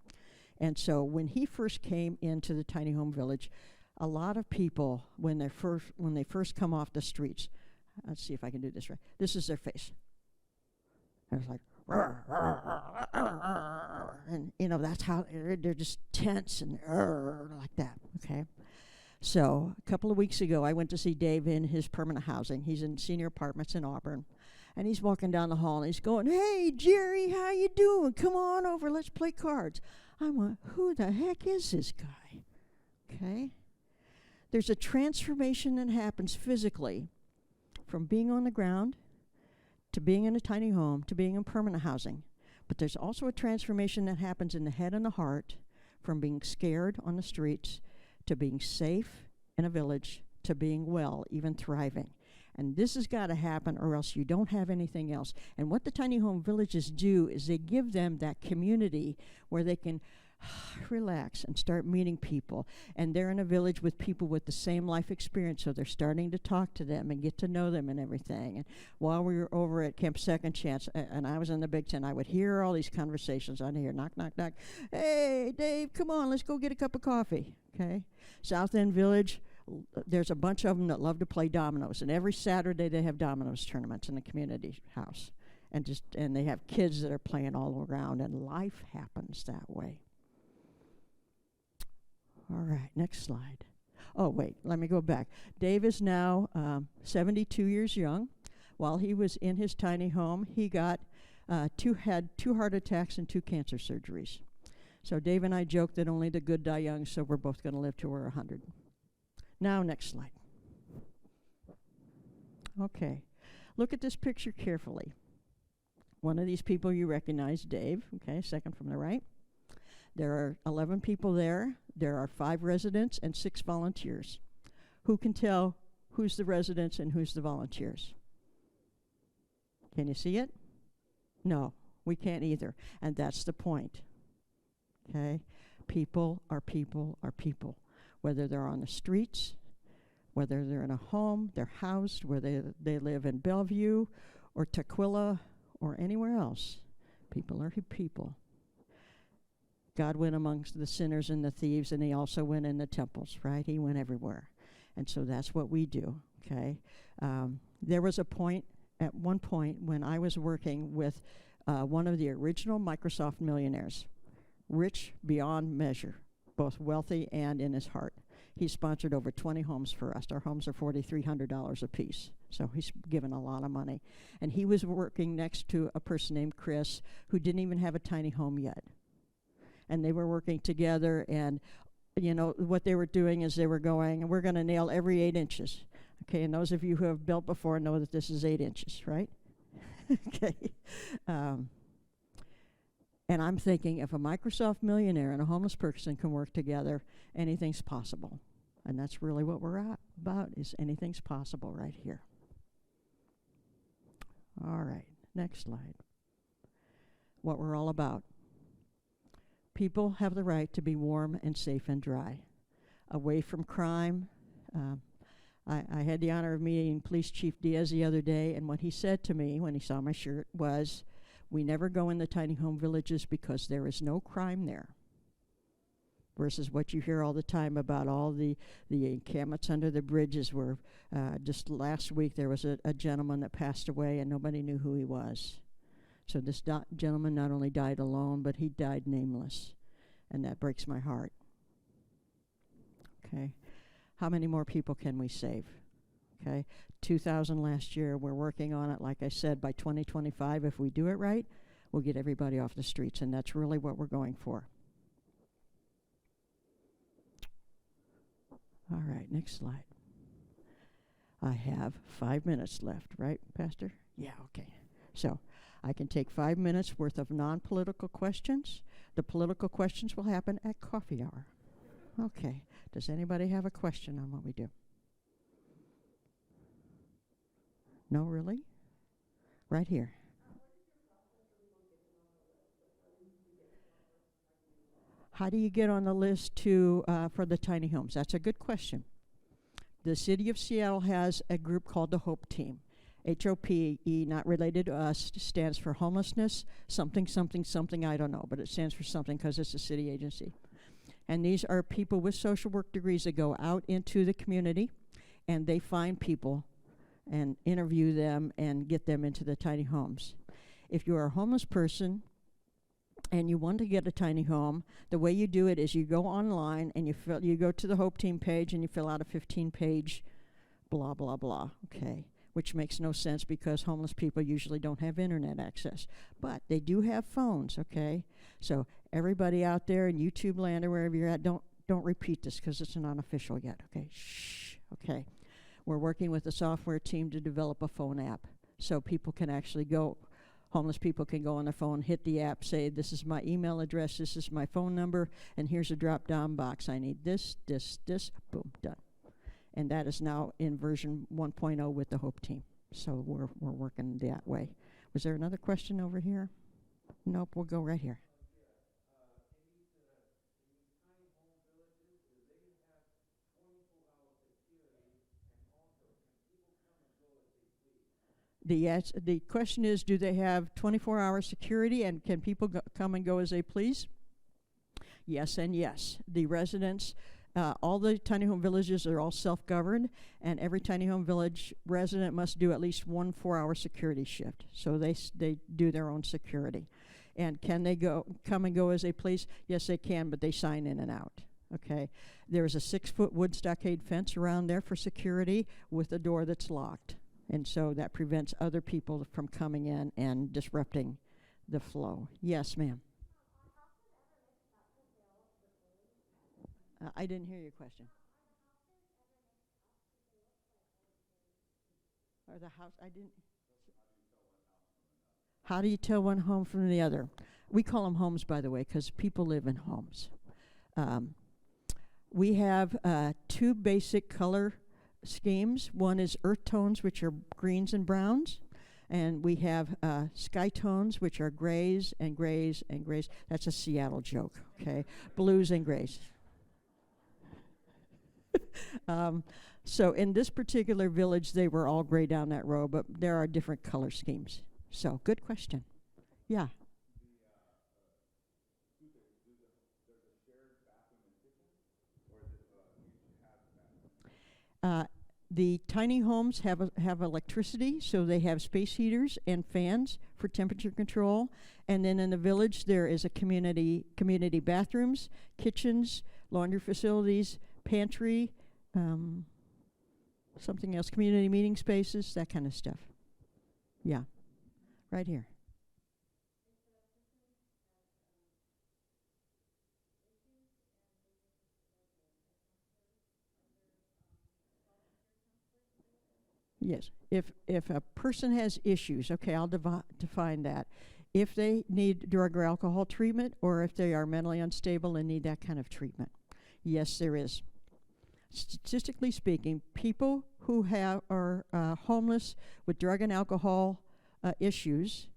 And so when he first came into the tiny home village, a lot of people, when they first come off the streets, let's see if I can do this right. This is their face. And it's like, and that's how they're just tense and like that. Okay. So a couple of weeks ago, I went to see Dave in his permanent housing. He's in senior apartments in Auburn. And he's walking down the hall, and he's going, "Hey, Jerry, how you doing? Come on over. Let's play cards." I went, who the heck is this guy? Okay? There's a transformation that happens physically from being on the ground to being in a tiny home to being in permanent housing. But there's also a transformation that happens in the head and the heart from being scared on the streets to being safe in a village to being well, even thriving. And this has got to happen, or else you don't have anything else. And what the tiny home villages do is they give them that community where they can relax and start meeting people. And they're in a village with people with the same life experience, so they're starting to talk to them and get to know them and everything. And while we were over at Camp Second Chance, and I was in the Big Tent, I would hear all these conversations. I'd hear knock, knock, knock. "Hey, Dave, come on, let's go get a cup of coffee." Okay? South End Village, there's a bunch of them that love to play dominoes, and every Saturday they have dominoes tournaments in the community house, and they have kids that are playing all around, and life happens that way. All right, next slide. Oh wait, let me go back. Dave is now 72 years young. While he was in his tiny home, he had 2 heart attacks and 2 cancer surgeries. So Dave and I joke that only the good die young, so we're both going to live till we're 100. Now, next slide. Okay, look at this picture carefully. One of these people you recognize, Dave, okay, second from the right. There are 11 people there. There are 5 residents and 6 volunteers. Who can tell who's the residents and who's the volunteers? Can you see it? No, we can't either, and that's the point. Okay, people are people are people. Whether they're on the streets, whether they're in a home, they're housed, whether they live in Bellevue or Tukwila or anywhere else. People are people. God went amongst the sinners and the thieves, and he also went in the temples, right? He went everywhere. And so that's what we do, okay? There was at one point when I was working with one of the original Microsoft millionaires, rich beyond measure, both wealthy and in his heart. He sponsored over 20 homes for us. Our homes are $4,300 a piece, so he's given a lot of money. And he was working next to a person named Chris who didn't even have a tiny home yet. And they were working together, and what they were doing is they were going, "We're going to nail every 8 inches. Okay, and those of you who have built before know that this is 8 inches, right? Okay. And I'm thinking if a Microsoft millionaire and a homeless person can work together, anything's possible. And that's really what we're about, is anything's possible right here. All right, next slide. What we're all about. People have the right to be warm and safe and dry, away from crime. I had the honor of meeting Police Chief Diaz the other day, and what he said to me when he saw my shirt was, we never go in the tiny home villages because there is no crime there. Versus what you hear all the time about all the encampments under the bridges where just last week there was a gentleman that passed away and nobody knew who he was. So this gentleman not only died alone, but he died nameless. And that breaks my heart. Okay. How many more people can we save? Okay. 2,000 last year. We're working on it. Like I said, by 2025, if we do it right, we'll get everybody off the streets. And that's really what we're going for. All right, next slide. I have 5 minutes left, right, Pastor? Yeah, okay. So I can take 5 minutes worth of non-political questions. The political questions will happen at coffee hour. Okay. Does anybody have a question on what we do? No, really? Right here. How do you get on the list for the tiny homes? That's a good question. The city of Seattle has a group called the HOPE Team. HOPE, not related to us, stands for homelessness, something, something, something, I don't know, but it stands for something because it's a city agency. And these are people with social work degrees that go out into the community and they find people and interview them and get them into the tiny homes. If you're a homeless person and you want to get a tiny home, the way you do it is you go online and you go to the HOPE Team page and you fill out a 15-page blah, blah, blah, okay, which makes no sense because homeless people usually don't have internet access. But they do have phones, okay? So everybody out there in YouTube land or wherever you're at, don't repeat this because it's not official yet, okay? Shh, okay. We're working with a software team to develop a phone app so people can actually go, homeless people can go on their phone, hit the app, say, this is my email address, this is my phone number, and here's a drop-down box. I need this, this, this, boom, done. And that is now in version 1.0 with the HOPE Team. So we're working that way. Was there another question over here? Nope, we'll go right here. The question is, do they have 24-hour security and can people come and go as they please? Yes and yes. The residents, all the tiny home villages are all self-governed, and every tiny home village resident must do at least 1 4-hour security shift. So they do their own security. And can they come and go as they please? Yes, they can, but they sign in and out. Okay. There's a 6-foot wood stockade fence around there for security with a door that's locked. And so that prevents other people from coming in and disrupting the flow. Yes, ma'am. I didn't hear your question. Or the house, I didn't. How do you tell one home from the other? We call them homes, by the way, because people live in homes. We have 2 basic color schemes. One is earth tones, which are greens and browns, and we have sky tones, which are grays and grays and grays. That's a Seattle joke, okay? Blues and grays. So in this particular village, they were all gray down that row, but there are different color schemes. So good question. Yeah. The tiny homes have electricity, so they have space heaters and fans for temperature control. And then in the village, there is a community bathrooms, kitchens, laundry facilities, pantry, something else, community meeting spaces, that kind of stuff. Yeah, right here. Yes. If a person has issues, okay, I'll define that. If they need drug or alcohol treatment, or if they are mentally unstable and need that kind of treatment. Yes, there is. Statistically speaking, people who are homeless with drug and alcohol issues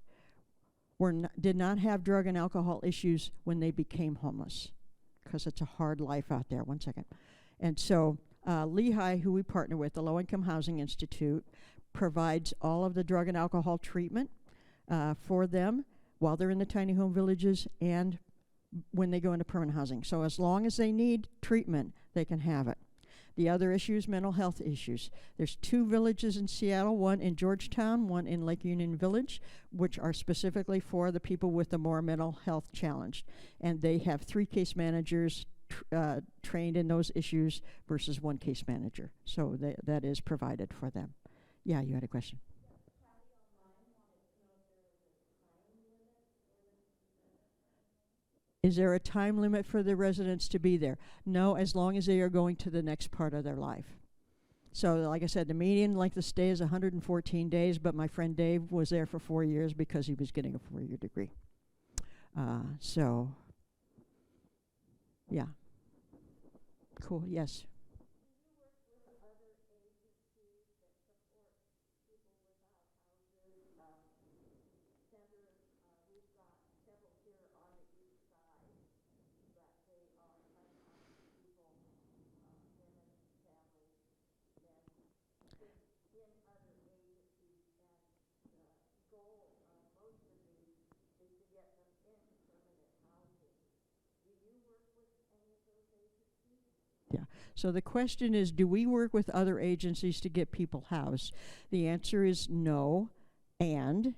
did not have drug and alcohol issues when they became homeless, because it's a hard life out there. One second. And so Lehigh, who we partner with, the Low Income Housing Institute, provides all of the drug and alcohol treatment for them while they're in the tiny home villages and when they go into permanent housing. So as long as they need treatment, they can have it. The other issues, mental health issues. There's 2 villages in Seattle, one in Georgetown, one in Lake Union Village, which are specifically for the people with the more mental health challenge. And they have 3 case managers trained in those issues versus 1 case manager. So that is provided for them. Yeah, you had a question. Is there a time limit for the residents to be there? No, as long as they are going to the next part of their life. So like I said, the median length of stay is 114 days, but my friend Dave was there for 4 years because he was getting a 4-year degree. So, yeah. Cool, yes. Yeah. So the question is, do we work with other agencies to get people housed? The answer is no, and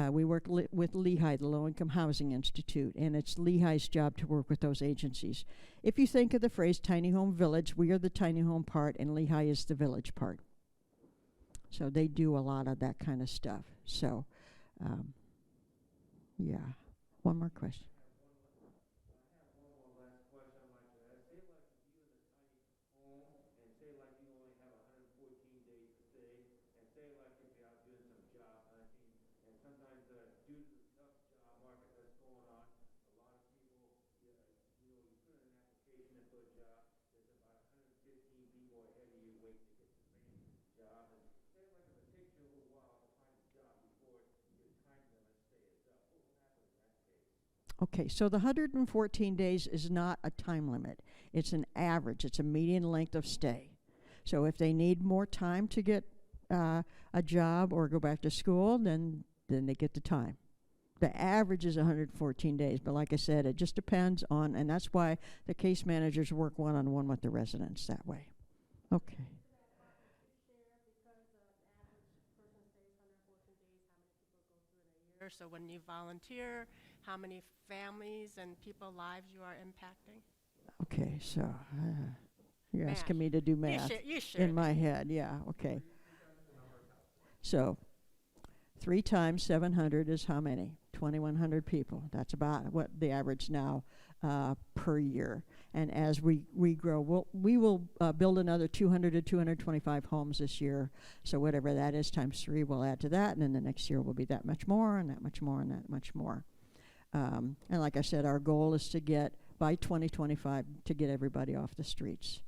we work with Lehigh, the Low Income Housing Institute, and it's Lehigh's job to work with those agencies. If you think of the phrase tiny home village, we are the tiny home part, and Lehigh is the village part. So they do a lot of that kind of stuff. So, yeah. One more question. Okay, so the 114 days is not a time limit. It's an average. It's a median length of stay. So if they need more time to get a job or go back to school, then they get the time. The average is 114 days, but like I said, it just depends on, and that's why the case managers work one-on-one with the residents that way. Okay.
So when you volunteer, how many families and people lives you are impacting?
Okay, so you're
Math.
asking me to do math
You should.
in my head. Yeah, okay. So 3 times 700 is how many? 2,100 people. That's about what the average now per year. And as we grow, we will build another 200 to 225 homes this year. So whatever that is times 3, we'll add to that, and then the next year will be that much more, and that much more, and that much more. And like I said, our goal is to get, by 2025, to get everybody off the streets.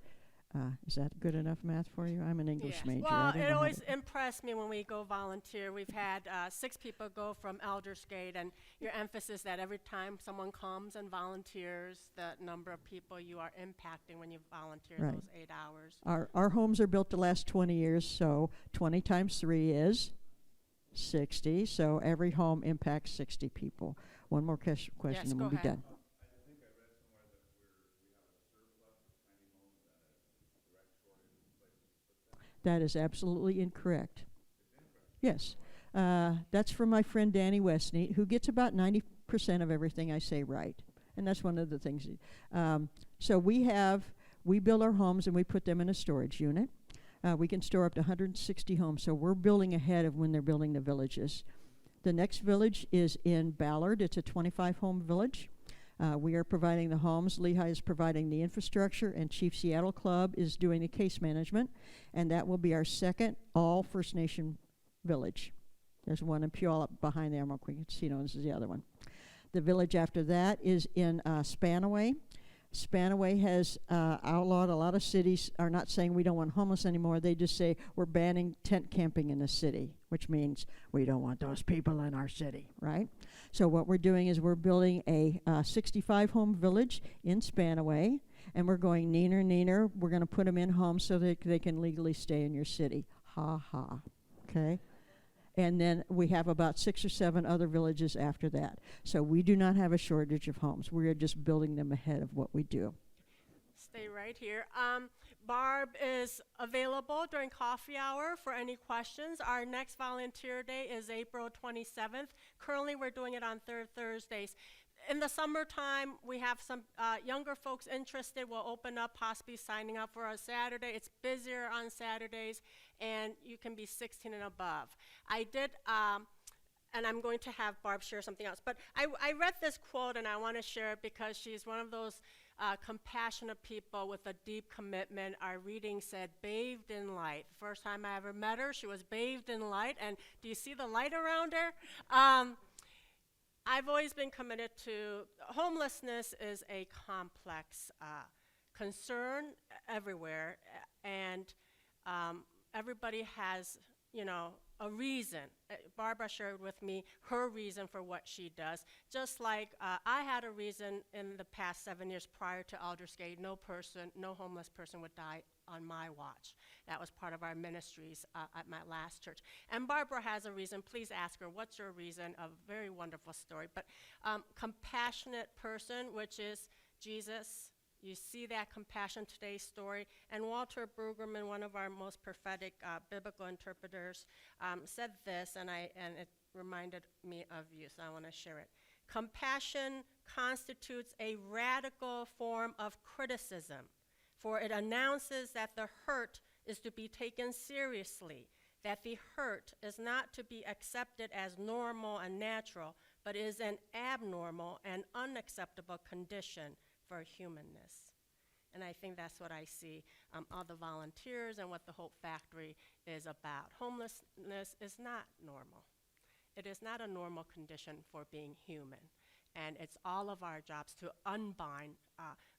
Is that good enough math for you? I'm an English major.
Well, it always impressed me when we go volunteer. We've had 6 people go from Aldersgate, and your emphasis that every time someone comes and volunteers, the number of people you are impacting when you volunteer
Right.
those 8 hours.
Our homes are built to last 20 years, so 20 times 3 is 60. So every home impacts 60 people. One more question,
Yes,
and
go
we'll be
ahead.
done. That is absolutely incorrect. Yes. That's from my friend Danny Westney, who gets about 90% of everything I say right. And that's one of the things. So we build our homes and we put them in a storage unit. We can store up to 160 homes. So we're building ahead of when they're building the villages. The next village is in Ballard. It's a 25-home village. We are providing the homes. Lehigh is providing the infrastructure, and Chief Seattle Club is doing the case management. And that will be our second all First Nation village. There's one in Puyallup behind the Emerald Queen Casino. This is the other one. The village after that is in Spanaway. Spanaway has outlawed. A lot of cities are not saying we don't want homeless anymore. They just say we're banning tent camping in the city, which means we don't want those people in our city, right? So what we're doing is we're building a 65-home village in Spanaway, and we're going neener. We're going to put them in homes so that they can legally stay in your city. Ha ha, okay? And then we have about 6 or 7 other villages after that. So we do not have a shortage of homes. We are just building them ahead of what we do.
Stay right here. Barb is available during coffee hour for any questions. Our next volunteer day is April 27th. Currently, we're doing it on third Thursdays. In the summertime, we have some younger folks interested. We'll open up, possibly signing up for a Saturday. It's busier on Saturdays, and you can be 16 and above. I did, and I'm going to have Barb share something else, but I read this quote, and I want to share it because she's one of those compassionate people with a deep commitment. Our reading said, bathed in light. The first time I ever met her, she was bathed in light, and do you see the light around her? I've always been committed to homelessness is a complex concern everywhere, and everybody has, a reason. Barbara shared with me her reason for what she does. Just like I had a reason in the past 7 years prior to Aldersgate, no homeless person would die on my watch. That was part of our ministries at my last church. And Barbara has a reason. Please ask her, what's your reason? A very wonderful story. But compassionate person, which is Jesus. You see that compassion today's story. And Walter Brueggemann, one of our most prophetic biblical interpreters, said this, and it reminded me of you, so I want to share it. Compassion constitutes a radical form of criticism, for it announces that the hurt is to be taken seriously, that the hurt is not to be accepted as normal and natural, but is an abnormal and unacceptable condition for humanness. And I think that's what I see all the volunteers and what the Hope Factory is about. Homelessness is not normal. It is not a normal condition for being human. And it's all of our jobs to unbind,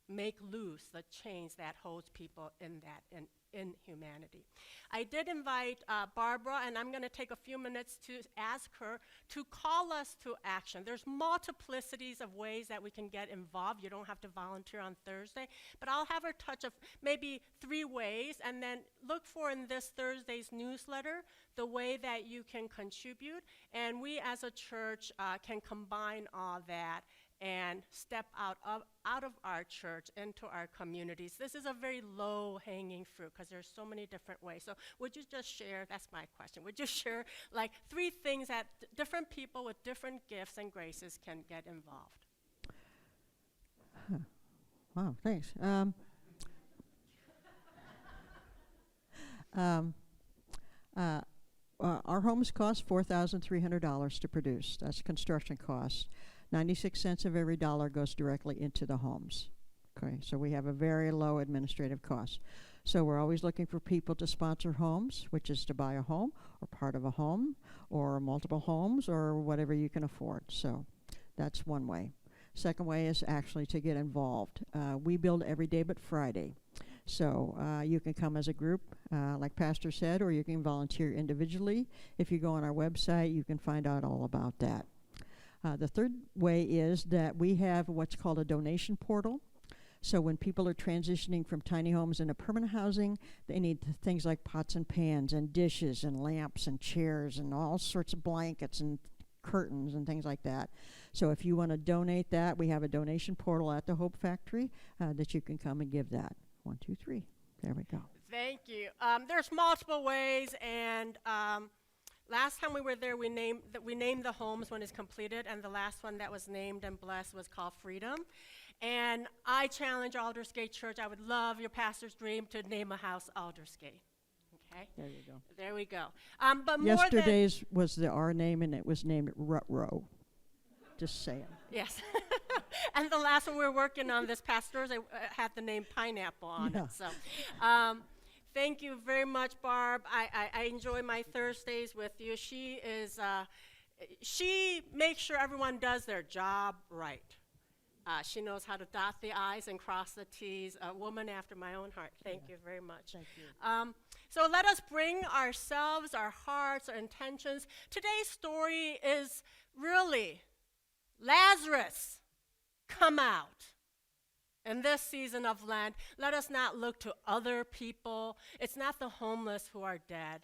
make loose the chains that holds people in that inhumanity. I did invite Barbara, and I'm going to take a few minutes to ask her to call us to action. There's multiplicities of ways that we can get involved. You don't have to volunteer on Thursday, but I'll have her touch of maybe 3 ways, and then look for in this Thursday's newsletter the way that you can contribute, and we as a church can combine all that and step out of our church into our communities. This is a very low-hanging fruit because there's so many different ways. So would you just share, that's my question, would you share like 3 things that different people with different gifts and graces can get involved?
Wow, thanks. Our homes cost $4,300 to produce. That's construction costs. 96 cents of every dollar goes directly into the homes. Okay, so we have a very low administrative cost. So we're always looking for people to sponsor homes, which is to buy a home or part of a home or multiple homes or whatever you can afford. So that's one way. Second way is actually to get involved. We build every day but Friday. So you can come as a group, like Pastor said, or you can volunteer individually. If you go on our website, you can find out all about that. The third way is that we have what's called a donation portal. So when people are transitioning from tiny homes into permanent housing, they need things like pots and pans and dishes and lamps and chairs and all sorts of blankets and curtains and things like that. So if you want to donate that, we have a donation portal at the Hope Factory that you can come and give that. 1, 2, 3. There we go.
Thank you. There's multiple ways, and last time we were there, we named the homes when it's completed, and the last one that was named and blessed was called Freedom. And I challenge Aldersgate Church. I would love your pastor's dream to name a house Aldersgate. Okay?
There you go.
There we go. But
Yesterday's was our name, and it was named Rut Row. Just saying.
Yes. And the last one we were working on this past Thursday had the name Pineapple on
Yeah.
it. So thank you very much, Barb. I enjoy my Thursdays with you. She makes sure everyone does their job right. She knows how to dot the I's and cross the T's. A woman after my own heart. Thank you very much.
Thank you.
So let us bring ourselves, our hearts, our intentions. Today's story is really Lazarus, come out. In this season of Lent, let us not look to other people. It's not the homeless who are dead.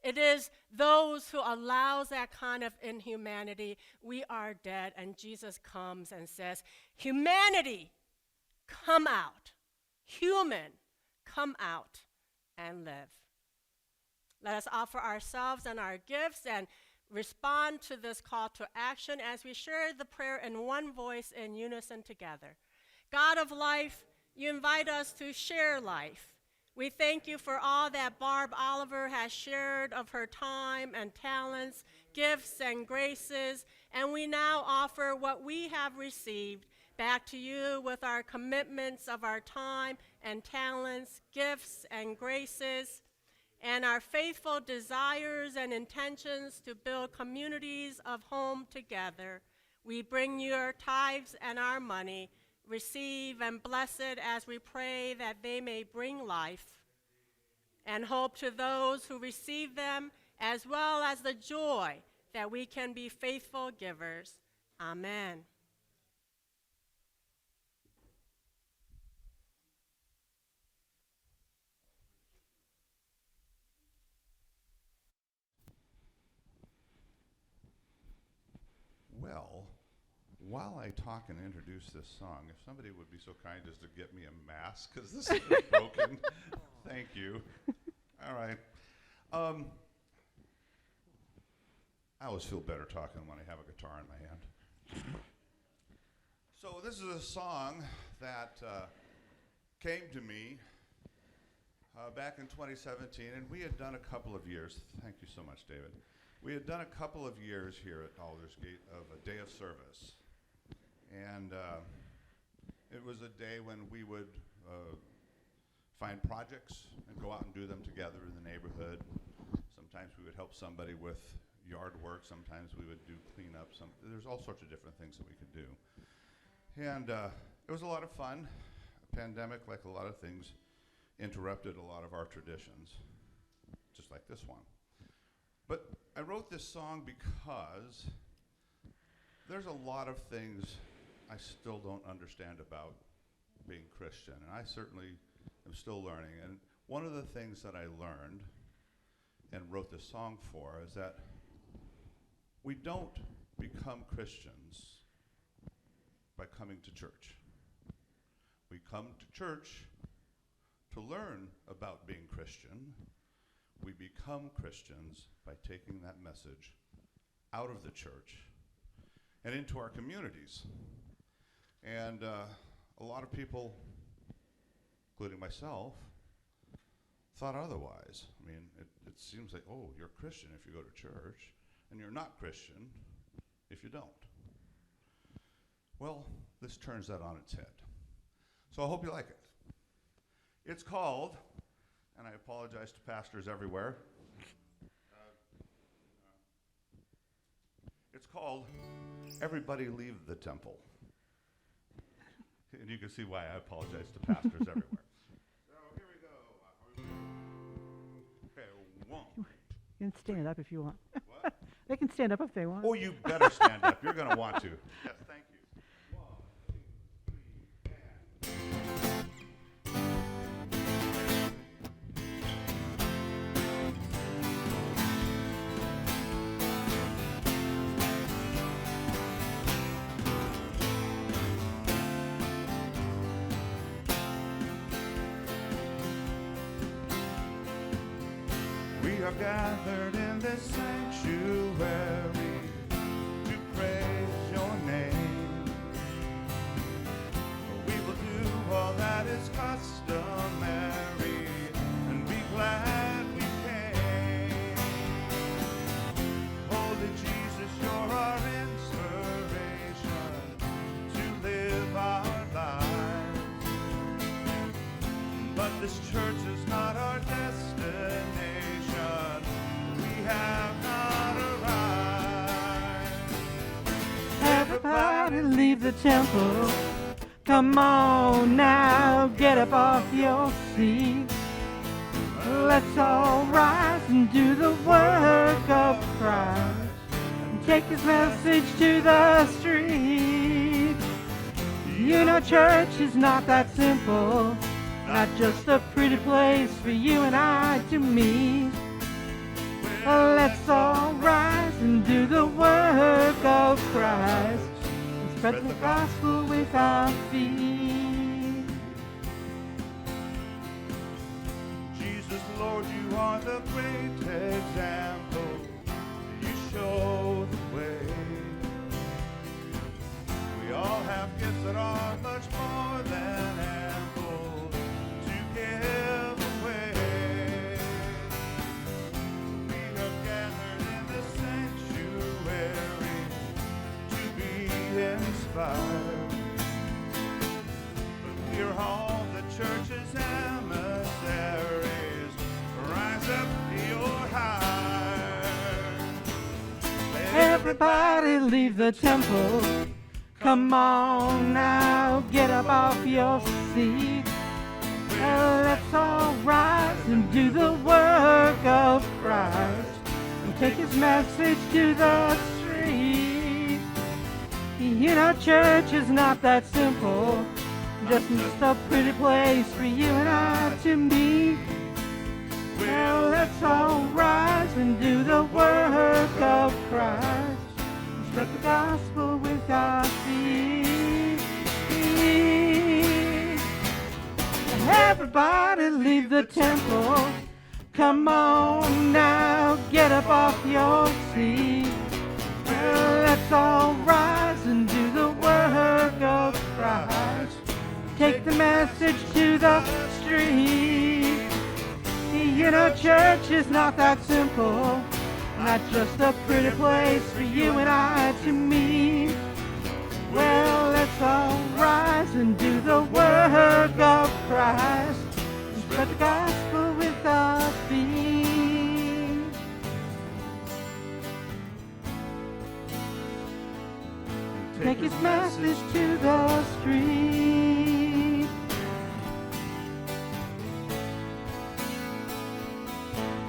It is those who allows that kind of inhumanity. We are dead, and Jesus comes and says, humanity, come out. Human, come out and live. Let us offer ourselves and our gifts and respond to this call to action as we share the prayer in one voice in unison together. God of life, you invite us to share life. We thank you for all that Barb Oliver has shared of her time and talents, gifts and graces, and we now offer what we have received back to you with our commitments of our time and talents, gifts and graces, and our faithful desires and intentions to build communities of home together. We bring you our tithes and our money. Receive and bless it as we pray that they may bring life and hope to those who receive them, as well as the joy that we can be faithful givers. Amen.
Well, while I talk and introduce this song, if somebody would be so kind as to get me a mask, because this is broken. Thank you. All right. I always feel better talking when I have a guitar in my hand. So this is a song that came to me back in 2017, and we had done a couple of years. Thank you so much, David. We had done a couple of years here at Aldersgate of a day of service. And it was a day when we would find projects and go out and do them together in the neighborhood. Sometimes we would help somebody with yard work. Sometimes we would do cleanup. There's all sorts of different things that we could do. And it was a lot of fun. A pandemic, like a lot of things, interrupted a lot of our traditions, just like this one. But I wrote this song because there's a lot of things I still don't understand about being Christian, and I certainly am still learning. And one of the things that I learned and wrote this song for is that we don't become Christians by coming to church. We come to church to learn about being Christian. We become Christians by taking that message out of the church and into our communities. And a lot of people, including myself, thought otherwise. I mean, it seems like, oh, you're Christian if you go to church, and you're not Christian if you don't. Well, this turns that on its head. So I hope you like it. It's called, and I apologize to pastors everywhere, it's called Everybody Leave the Temple. And you can see why I apologize to pastors everywhere. So here we go. Okay, one.
You can stand up if you want.
What?
They can stand up if they want.
Oh, you better stand up. You're going to want to. Yes, thank you. 1, 2, 3, and... We are gathered in this sanctuary to praise your name. We will do all that is customary and be glad we came. Holy Jesus, you're our inspiration to live
Everybody leave the temple. Come on now, get up off your seat. Let's all rise and do the work of Christ and take his message to the street. You know, church is not that simple, not just a pretty place for you and I to meet. Let's all rise and do the work of Christ and spread the gospel with our feet.
Jesus, Lord, you are the great example. You show the way. We all have gifts that are much more than ample to give away. We have gathered in the sanctuary to be inspired. But we are all the church's emissaries. Rise up your high.
Everybody leave the temple. Come on now, get up off your seat. Let's all rise and do the work of Christ and take his message to the street. You know, church is not that simple, just a pretty place for you and I to meet. Well, let's all rise and do the work of Christ and spread the gospel with our feet. Everybody leave the temple. Come on now, get up off your seat. Well, let's all rise and do the work of Christ. Take the message to the street. You know, church is not that simple, not just a pretty place for you and I to meet. Well, let's all rise and do the work of Christ and spread the gospel with our feet. Take his message to the street.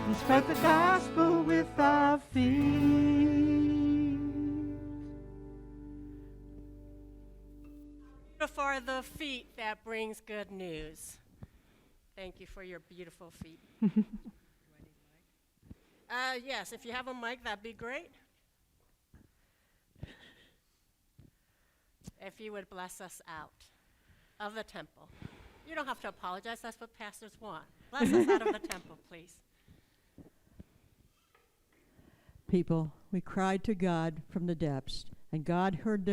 And spread the gospel with our feet.
For the feet that brings good news. Thank you for your beautiful feet. Yes, if you have a mic, that'd be great. If you would bless us out of the temple. You don't have to apologize. That's what pastors want. Bless us out of the temple, please.
People, we cried to God from the depths, and God heard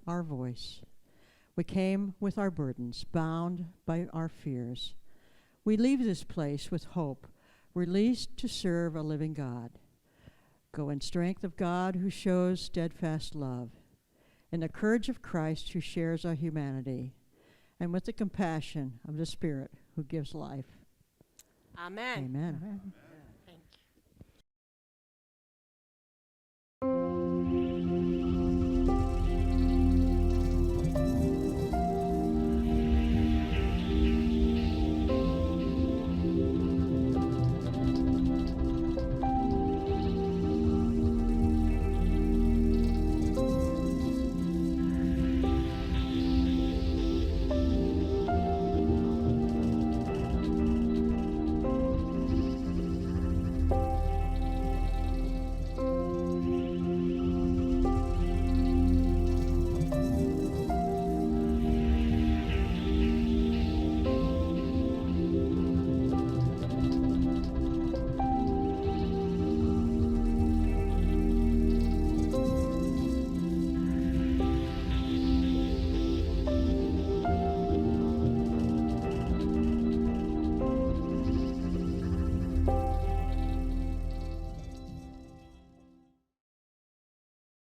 our voice. We came with our burdens, bound by our fears. We leave this place with hope, released to serve a living God. Go in strength of God who shows steadfast love, in the courage of Christ who shares our humanity, and with the compassion of the Spirit who gives life.
Amen.
Amen.